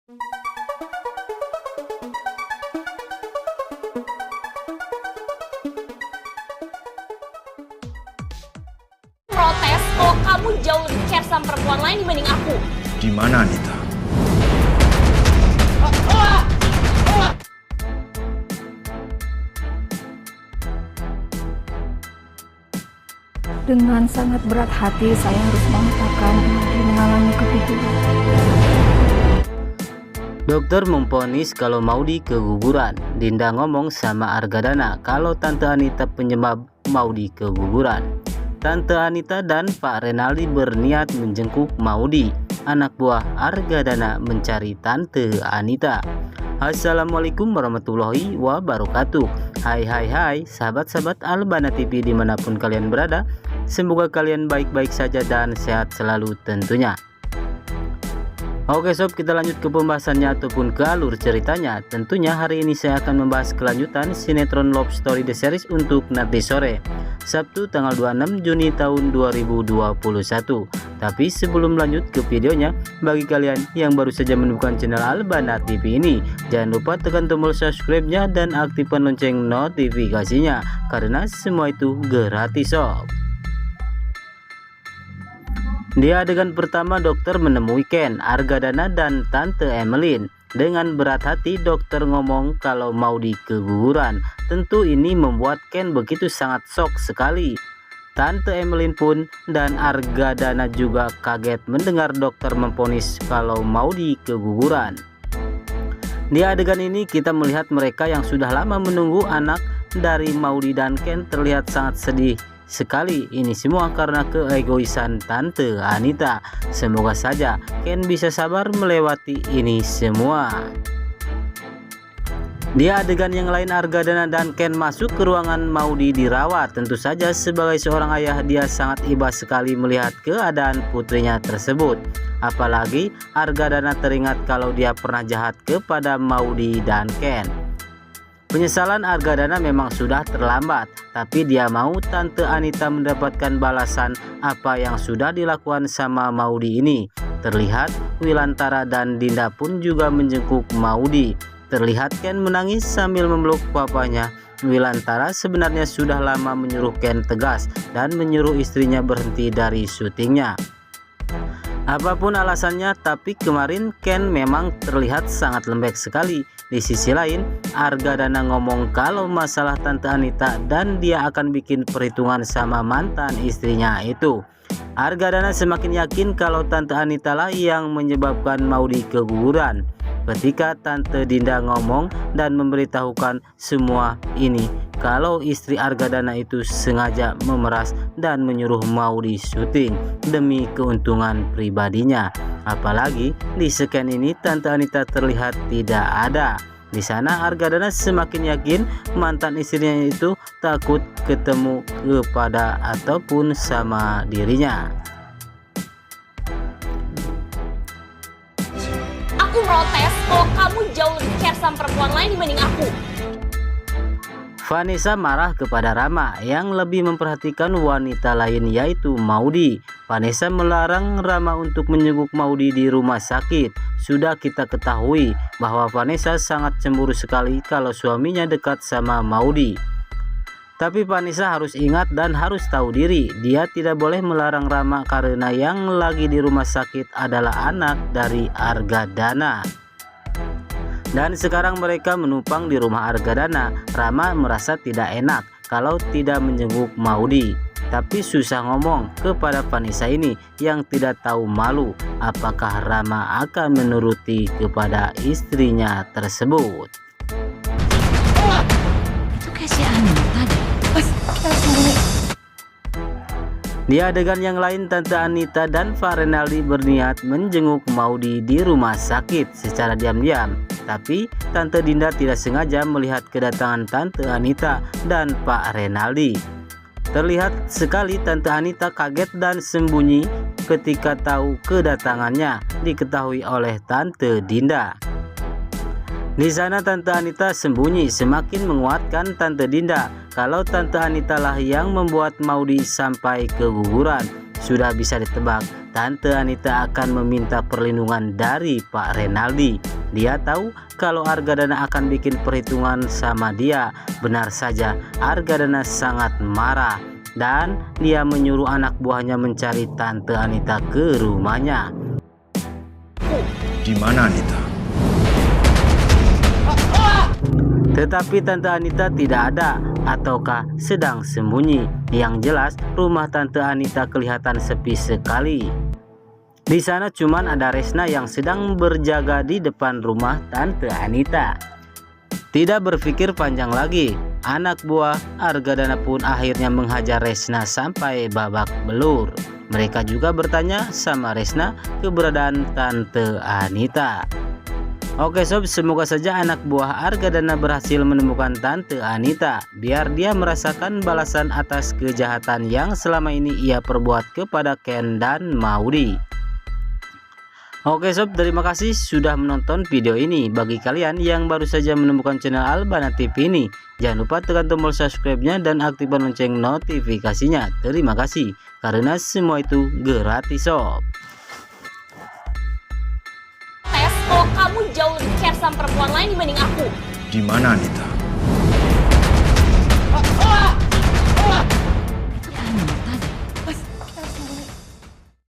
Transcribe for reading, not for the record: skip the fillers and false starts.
Protes kalau kamu jauh lebih care sama perempuan lain dibanding aku. Di mana Anita? Dengan sangat berat hati saya harus mengatakan Maudi mengalami keguguran. Dokter memvonis kalau Maudi keguguran. Dinda ngomong sama Argadana kalau Tante Anita penyebab Maudi keguguran. Tante Anita dan Pak Renaldi berniat menjenguk Maudi. Anak buah Argadana mencari Tante Anita. Assalamualaikum warahmatullahi wabarakatuh. Hai sahabat-sahabat Albana TV dimanapun kalian berada. Semoga kalian baik-baik saja dan sehat selalu tentunya. Oke sob, kita lanjut ke pembahasannya ataupun ke alur ceritanya. Tentunya hari ini saya akan membahas kelanjutan sinetron Love Story The Series untuk nanti sore, Sabtu tanggal 26 Juni tahun 2021. Tapi sebelum lanjut ke videonya, bagi kalian yang baru saja menemukan channel Albana TV ini, jangan lupa tekan tombol subscribe-nya dan aktifkan lonceng notifikasinya, karena semua itu gratis sob. Di adegan pertama, dokter menemui Ken, Argadana, dan Tante Emeline. Dengan berat hati, dokter ngomong kalau Maudi keguguran. Tentu ini membuat Ken begitu sangat shock sekali. Tante Emeline pun dan Argadana juga kaget mendengar dokter memvonis kalau Maudi keguguran. Di adegan ini kita melihat mereka yang sudah lama menunggu anak dari Maudi dan Ken terlihat sangat sedih sekali. Ini semua karena keegoisan Tante Anita. Semoga saja Ken bisa sabar melewati ini semua. Di adegan yang lain, Argadana dan Ken masuk ke ruangan Maudi dirawat. Tentu saja sebagai seorang ayah dia sangat iba sekali melihat keadaan putrinya tersebut. Apalagi Argadana teringat kalau dia pernah jahat kepada Maudi dan Ken. Penyesalan Argadana memang sudah terlambat, tapi dia mau Tante Anita mendapatkan balasan apa yang sudah dilakukan sama Maudi ini. Terlihat Wilantara dan Dinda pun juga menjenguk Maudi. Terlihat Ken menangis sambil memeluk papanya. Wilantara sebenarnya sudah lama menyuruh Ken tegas dan menyuruh istrinya berhenti dari syutingnya. Apapun alasannya, tapi kemarin Ken memang terlihat sangat lembek sekali. Di sisi lain, Argadana ngomong kalau masalah Tante Anita dan dia akan bikin perhitungan sama mantan istrinya itu. Argadana semakin yakin kalau Tante Anita lah yang menyebabkan Maudi keguguran. Ketika Tante Dinda ngomong dan memberitahukan semua ini kalau istri Argadana itu sengaja memeras dan menyuruh Maudi syuting demi keuntungan pribadinya. Apalagi di scan ini Tante Anita terlihat tidak ada. Di sana Argadana semakin yakin mantan istrinya itu takut ketemu kepada ataupun sama dirinya. Aku protes kalau kamu jauh lebih care sama perempuan lain dibanding aku. Vanessa marah kepada Rama yang lebih memperhatikan wanita lain yaitu Maudi. Vanessa melarang Rama untuk menjenguk Maudi di rumah sakit. Sudah kita ketahui bahwa Vanessa sangat cemburu sekali kalau suaminya dekat sama Maudi. Tapi Vanessa harus ingat dan harus tahu diri. Dia tidak boleh melarang Rama karena yang lagi di rumah sakit adalah anak dari Argadana. Dan sekarang mereka menumpang di rumah Argadana. Rama merasa tidak enak kalau tidak menjenguk Maudi. Tapi susah ngomong kepada Vanessa ini yang tidak tahu malu. Apakah Rama akan menuruti kepada istrinya tersebut? Itu kayak si Anita deh. Kita sembunyi. Di adegan yang lain, Tante Anita dan Pak Renaldi berniat menjenguk Maudi di rumah sakit secara diam-diam. Tapi Tante Dinda tidak sengaja melihat kedatangan Tante Anita dan Pak Renaldi. Terlihat sekali Tante Anita kaget dan sembunyi ketika tahu kedatangannya diketahui oleh Tante Dinda. Di sana Tante Anita sembunyi, semakin menguatkan Tante Dinda kalau Tante Anita lah yang membuat Maudi sampai keguguran. Sudah bisa ditebak, Tante Anita akan meminta perlindungan dari Pak Renaldi. Dia tahu kalau Argadana akan bikin perhitungan sama dia. Benar saja, Argadana sangat marah dan dia menyuruh anak buahnya mencari Tante Anita ke rumahnya. Di mana Anita? Tetapi Tante Anita tidak ada ataukah sedang sembunyi. Yang jelas rumah Tante Anita kelihatan sepi sekali. Di sana cuman ada Resna yang sedang berjaga di depan rumah Tante Anita. Tidak berpikir panjang lagi, anak buah Argadana pun akhirnya menghajar Resna sampai babak belur. Mereka juga bertanya sama Resna keberadaan Tante Anita. Oke sob, semoga saja anak buah Argadana berhasil menemukan Tante Anita, biar dia merasakan balasan atas kejahatan yang selama ini ia perbuat kepada Ken dan Maudy. Oke sob, terima kasih sudah menonton video ini. Bagi kalian yang baru saja menemukan channel Albana TV ini, jangan lupa tekan tombol subscribe-nya dan aktifkan lonceng notifikasinya. Terima kasih, karena semua itu gratis sob. Kalau kamu jauh lebih care sama perempuan lain dibanding aku. Di mana Anita?